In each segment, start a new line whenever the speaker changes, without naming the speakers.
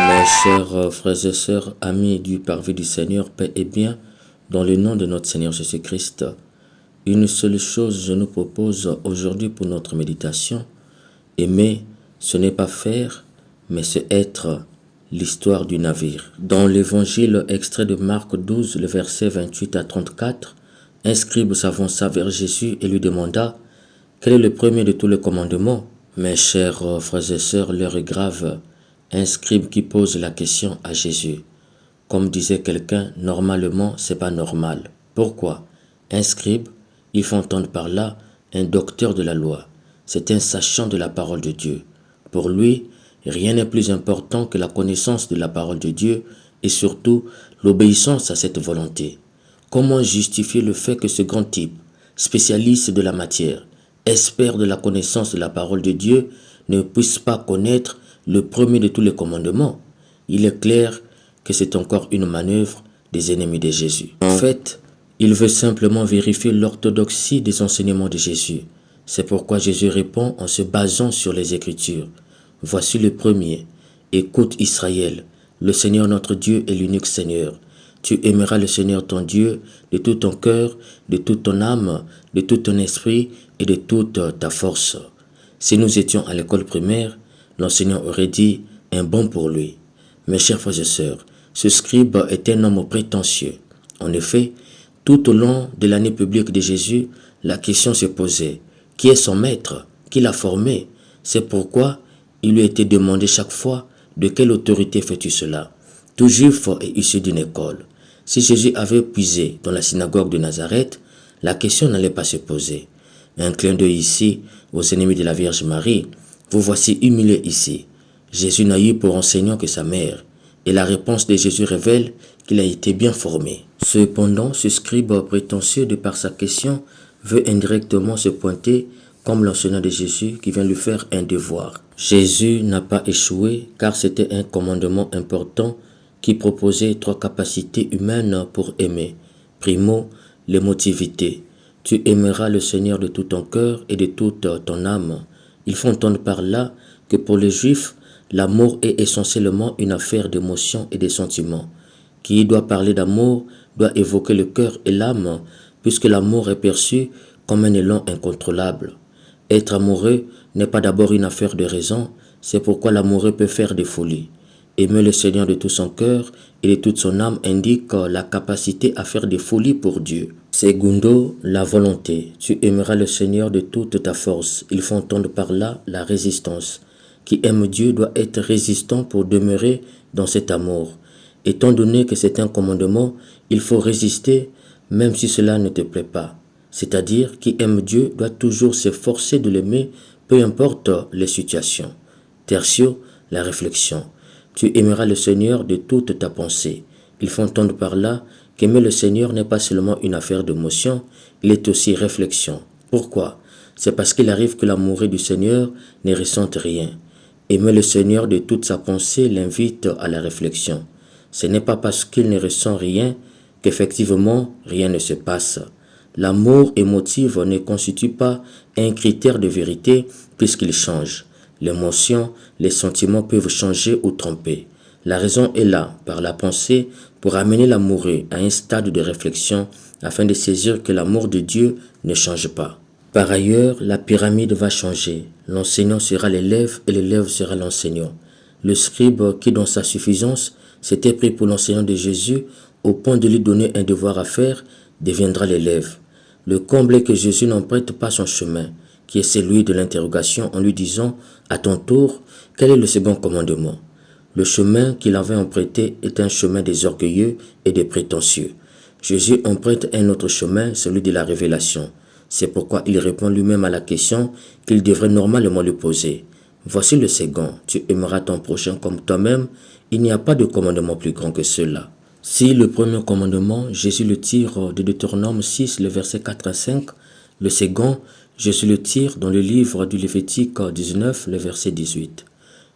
Mes chers frères et sœurs, amis du parvis du Seigneur, paix et bien, dans le nom de notre Seigneur Jésus-Christ, une seule chose je nous propose aujourd'hui pour notre méditation. Aimer, ce n'est pas faire, mais c'est être l'histoire du navire. Dans l'évangile extrait de Marc 12, le verset 28 à 34, un scribe s'avança vers Jésus et lui demanda « Quel est le premier de tous les commandements ?» Mes chers frères et sœurs, l'heure est grave. Un scribe qui pose la question à Jésus. Comme disait quelqu'un, normalement, c'est pas normal. Pourquoi? Un scribe, il faut entendre par là un docteur de la loi. C'est un sachant de la parole de Dieu. Pour lui, rien n'est plus important que la connaissance de la parole de Dieu et surtout l'obéissance à cette volonté. Comment justifier le fait que ce grand type, spécialiste de la matière, expert de la connaissance de la parole de Dieu, ne puisse pas connaître le premier de tous les commandements? Il est clair que c'est encore une manœuvre des ennemis de Jésus. En fait, il veut simplement vérifier l'orthodoxie des enseignements de Jésus. C'est pourquoi Jésus répond en se basant sur les Écritures. Voici le premier. Écoute Israël, le Seigneur notre Dieu est l'unique Seigneur. Tu aimeras le Seigneur ton Dieu de tout ton cœur, de toute ton âme, de tout ton esprit et de toute ta force. Si nous étions à l'école primaire, l'enseignant aurait dit un bon pour lui. Mes chers frères et sœurs, ce scribe est un homme prétentieux. En effet, tout au long de l'année publique de Jésus, la question se posait. Qui est son maître? Qui l'a formé? C'est pourquoi il lui a été demandé chaque fois de quelle autorité fais-tu cela? Tout juif est issu d'une école. Si Jésus avait puisé dans la synagogue de Nazareth, la question n'allait pas se poser. Un clin d'œil ici aux ennemis de la Vierge Marie. Vous voici humilié ici. Jésus n'a eu pour enseignant que sa mère. Et la réponse de Jésus révèle qu'il a été bien formé. Cependant, ce scribe prétentieux, de par sa question, veut indirectement se pointer comme l'enseignant de Jésus qui vient lui faire un devoir. Jésus n'a pas échoué car c'était un commandement important qui proposait 3 capacités humaines pour aimer. Primo, l'émotivité. Tu aimeras le Seigneur de tout ton cœur et de toute ton âme. Il faut entendre par là que pour les Juifs, l'amour est essentiellement une affaire d'émotions et de sentiments. Qui doit parler d'amour doit évoquer le cœur et l'âme, puisque l'amour est perçu comme un élan incontrôlable. Être amoureux n'est pas d'abord une affaire de raison, c'est pourquoi l'amoureux peut faire des folies. Aimer le Seigneur de tout son cœur et de toute son âme indique la capacité à faire des folies pour Dieu. Segundo, la volonté. Tu aimeras le Seigneur de toute ta force. Il faut entendre par là la résistance. Qui aime Dieu doit être résistant pour demeurer dans cet amour. Étant donné que c'est un commandement, il faut résister même si cela ne te plaît pas. C'est-à-dire, qui aime Dieu doit toujours s'efforcer de l'aimer, peu importe les situations. Tertio, la réflexion. Tu aimeras le Seigneur de toute ta pensée. Il faut entendre par là qu'aimer le Seigneur n'est pas seulement une affaire d'émotion, il est aussi réflexion. Pourquoi? C'est parce qu'il arrive que l'amoureux du Seigneur ne ressente rien. Aimer le Seigneur de toute sa pensée l'invite à la réflexion. Ce n'est pas parce qu'il ne ressent rien qu'effectivement rien ne se passe. L'amour émotif ne constitue pas un critère de vérité puisqu'il change. L'émotion, les sentiments peuvent changer ou tromper. La raison est là, par la pensée, pour amener l'amoureux à un stade de réflexion afin de saisir que l'amour de Dieu ne change pas. Par ailleurs, la pyramide va changer. L'enseignant sera l'élève et l'élève sera l'enseignant. Le scribe qui, dans sa suffisance, s'était pris pour l'enseignant de Jésus au point de lui donner un devoir à faire, deviendra l'élève. Le comble est que Jésus n'emprunte pas son chemin, qui est celui de l'interrogation en lui disant « À ton tour, quel est le second commandement ?» Le chemin qu'il avait emprunté est un chemin des orgueilleux et des prétentieux. Jésus emprunte un autre chemin, celui de la révélation. C'est pourquoi il répond lui-même à la question qu'il devrait normalement lui poser. Voici le second, tu aimeras ton prochain comme toi-même. Il n'y a pas de commandement plus grand que cela. Si le premier commandement, Jésus le tire de Deutéronome 6, le verset 4 à 5, le second, Jésus le tire dans le livre du Lévitique 19, le verset 18.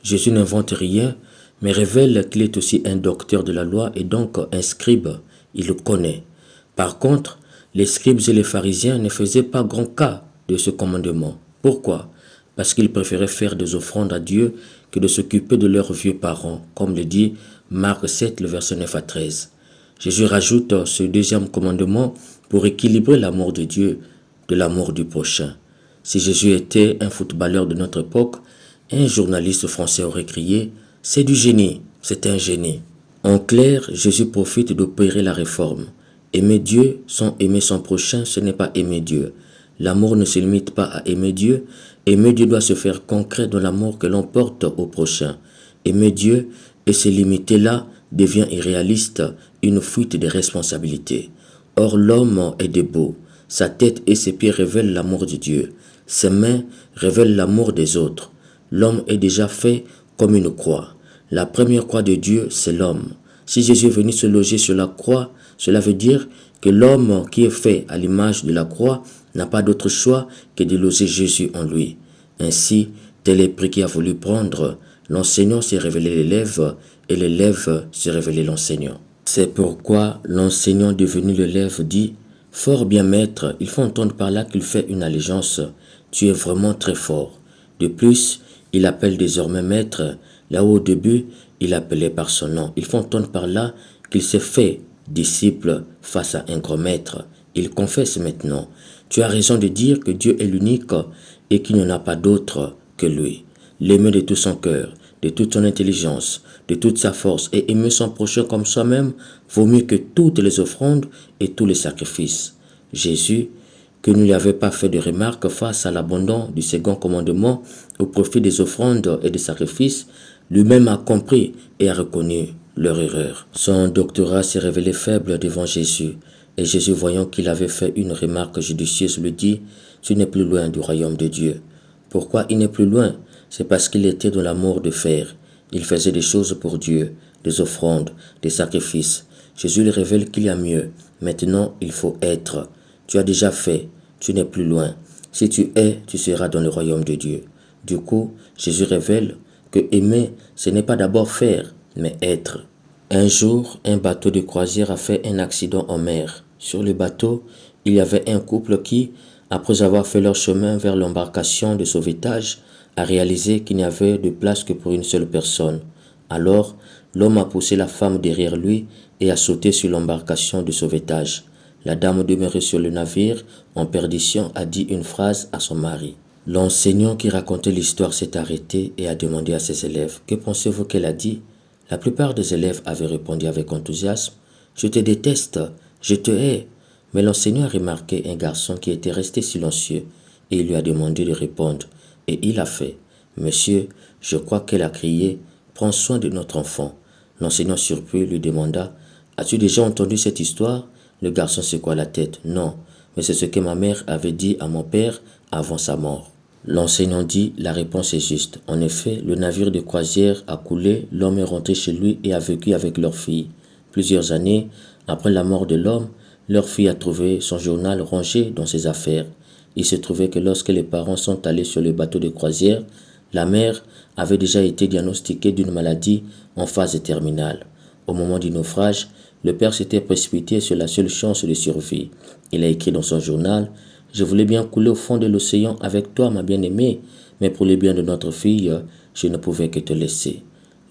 Jésus n'invente rien, mais révèle qu'il est aussi un docteur de la loi et donc un scribe. Il le connaît. Par contre, les scribes et les pharisiens ne faisaient pas grand cas de ce commandement. Pourquoi? parce qu'ils préféraient faire des offrandes à Dieu que de s'occuper de leurs vieux parents, comme le dit Marc 7, le verset 9 à 13. Jésus rajoute ce deuxième commandement pour équilibrer l'amour de Dieu de l'amour du prochain. Si Jésus était un footballeur de notre époque, un journaliste français aurait crié « C'est du génie, c'est un génie ». En clair, Jésus profite d'opérer la réforme. Aimer Dieu sans aimer son prochain, ce n'est pas aimer Dieu. L'amour ne se limite pas à aimer Dieu. Aimer Dieu doit se faire concret dans l'amour que l'on porte au prochain. Aimer Dieu et se limiter là devient irréaliste, une fuite des responsabilités. Or l'homme est de beau. Sa tête et ses pieds révèlent l'amour de Dieu. Ses mains révèlent l'amour des autres. L'homme est déjà fait comme une croix. La première croix de Dieu, c'est l'homme. Si Jésus est venu se loger sur la croix, cela veut dire que l'homme qui est fait à l'image de la croix n'a pas d'autre choix que de loger Jésus en lui. Ainsi, tel est le prix qui a voulu prendre. L'enseignant s'est révélé l'élève et l'élève s'est révélé l'enseignant. C'est pourquoi l'enseignant devenu l'élève dit « Fort bien maître, il faut entendre par là qu'il fait une allégeance. Tu es vraiment très fort. » De plus, il appelle désormais maître, là où au début, il appelait par son nom. Il faut entendre par là qu'il s'est fait disciple face à un grand maître. Il confesse maintenant. Tu as raison de dire que Dieu est l'unique et qu'il n'y en a pas d'autre que lui. L'aimer de tout son cœur, de toute son intelligence, de toute sa force et aimer son prochain comme soi-même vaut mieux que toutes les offrandes et tous les sacrifices. Jésus, que ne lui avait pas fait de remarques face à l'abandon du second commandement au profit des offrandes et des sacrifices, lui-même a compris et a reconnu leur erreur. Son doctorat s'est révélé faible devant Jésus, et Jésus, voyant qu'il avait fait une remarque judicieuse, lui dit « Tu n'es plus loin du royaume de Dieu. » Pourquoi il n'est plus loin? C'est parce qu'il était dans l'amour de faire. Il faisait des choses pour Dieu, des offrandes, des sacrifices. Jésus lui révèle qu'il y a mieux. Maintenant, il faut être. Tu as déjà fait. Tu n'es plus loin. Si tu es, tu seras dans le royaume de Dieu. Du coup, Jésus révèle que aimer, ce n'est pas d'abord faire, mais être. Un jour, un bateau de croisière a fait un accident en mer. Sur le bateau, il y avait un couple qui, après avoir fait leur chemin vers l'embarcation de sauvetage, a réalisé qu'il n'y avait de place que pour une seule personne. Alors, l'homme a poussé la femme derrière lui et a sauté sur l'embarcation de sauvetage. La dame demeurée sur le navire, en perdition, a dit une phrase à son mari. L'enseignant qui racontait l'histoire s'est arrêté et a demandé à ses élèves « Que pensez-vous qu'elle a dit ?» La plupart des élèves avaient répondu avec enthousiasme « Je te déteste, je te hais ». Mais l'enseignant a remarqué un garçon qui était resté silencieux et il lui a demandé de répondre. Et il a fait « Monsieur, je crois qu'elle a crié « Prends soin de notre enfant ». L'enseignant surpris lui demanda « As-tu déjà entendu cette histoire ?» Le garçon secoua la tête. « Non, mais c'est ce que ma mère avait dit à mon père avant sa mort. » L'enseignant dit « La réponse est juste. En effet, le navire de croisière a coulé, l'homme est rentré chez lui et a vécu avec leur fille. Plusieurs années après la mort de l'homme, leur fille a trouvé son journal rangé dans ses affaires. Il se trouvait que lorsque les parents sont allés sur le bateau de croisière, la mère avait déjà été diagnostiquée d'une maladie en phase terminale. Au moment du naufrage, le père s'était précipité sur la seule chance de survie. Il a écrit dans son journal « Je voulais bien couler au fond de l'océan avec toi, ma bien-aimée, mais pour le bien de notre fille, je ne pouvais que te laisser. »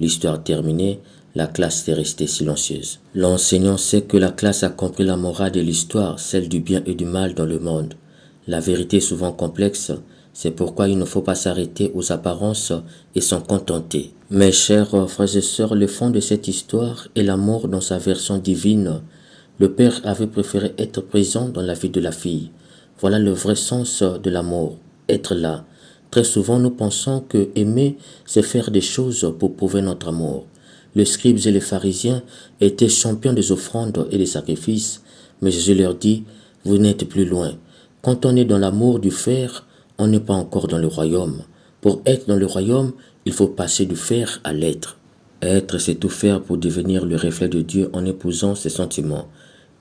L'histoire terminée, la classe est restée silencieuse. L'enseignant sait que la classe a compris la morale de l'histoire, celle du bien et du mal dans le monde. La vérité est souvent complexe, c'est pourquoi il ne faut pas s'arrêter aux apparences et s'en contenter. Mes chers frères et sœurs, le fond de cette histoire est l'amour dans sa version divine. Le père avait préféré être présent dans la vie de la fille. Voilà le vrai sens de l'amour, être là. Très souvent, nous pensons que aimer, c'est faire des choses pour prouver notre amour. Les scribes et les pharisiens étaient champions des offrandes et des sacrifices, mais Jésus leur dit, vous n'êtes plus loin. Quand on est dans l'amour du faire, on n'est pas encore dans le royaume. Pour être dans le royaume, il faut passer du faire à l'être. Être, c'est tout faire pour devenir le reflet de Dieu en épousant ses sentiments.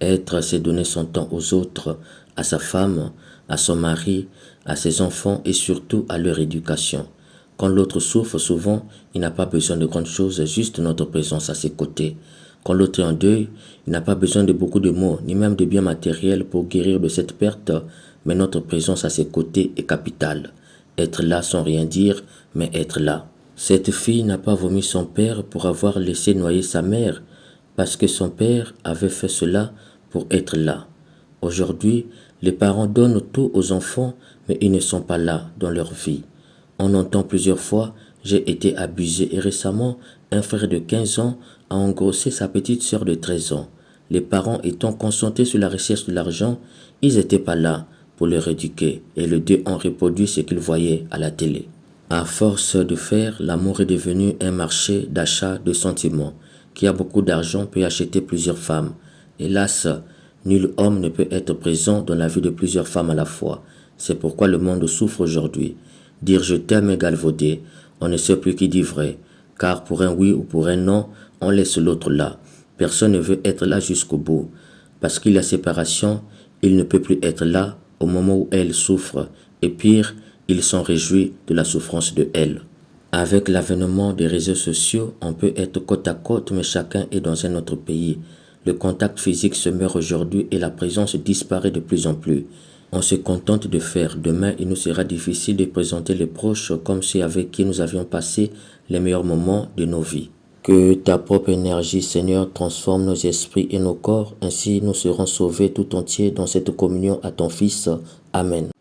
Être, c'est donner son temps aux autres, à sa femme, à son mari, à ses enfants et surtout à leur éducation. Quand l'autre souffre, souvent, il n'a pas besoin de grandes choses, juste notre présence à ses côtés. Quand l'autre est en deuil, il n'a pas besoin de beaucoup de mots, ni même de biens matériels pour guérir de cette perte, mais notre présence à ses côtés est capitale. Être là sans rien dire, mais être là. Cette fille n'a pas vomi son père pour avoir laissé noyer sa mère, parce que son père avait fait cela pour être là. Aujourd'hui, les parents donnent tout aux enfants, mais ils ne sont pas là dans leur vie. On entend plusieurs fois, j'ai été abusé et récemment, un frère de 15 ans a engrossé sa petite sœur de 13 ans. Les parents étant concentrés sur la recherche de l'argent, ils n'étaient pas là pour leur éduquer et les deux ont reproduit ce qu'ils voyaient à la télé. À force de faire, l'amour est devenu un marché d'achat de sentiments. Qui a beaucoup d'argent peut acheter plusieurs femmes. Hélas, nul homme ne peut être présent dans la vie de plusieurs femmes à la fois. C'est pourquoi le monde souffre aujourd'hui. Dire je t'aime est galvaudé, on ne sait plus qui dit vrai. Car pour un oui ou pour un non, on laisse l'autre là. Personne ne veut être là jusqu'au bout. Parce qu'il y a séparation, il ne peut plus être là au moment où elle souffre. Et pire, il s'en réjouit de la souffrance de elle. Avec l'avènement des réseaux sociaux, on peut être côte à côte, mais chacun est dans un autre pays. Le contact physique se meurt aujourd'hui et la présence disparaît de plus en plus. On se contente de faire. Demain, il nous sera difficile de présenter les proches comme ceux avec qui nous avions passé les meilleurs moments de nos vies. Que ta propre énergie, Seigneur, transforme nos esprits et nos corps, ainsi nous serons sauvés tout entiers dans cette communion à ton Fils. Amen.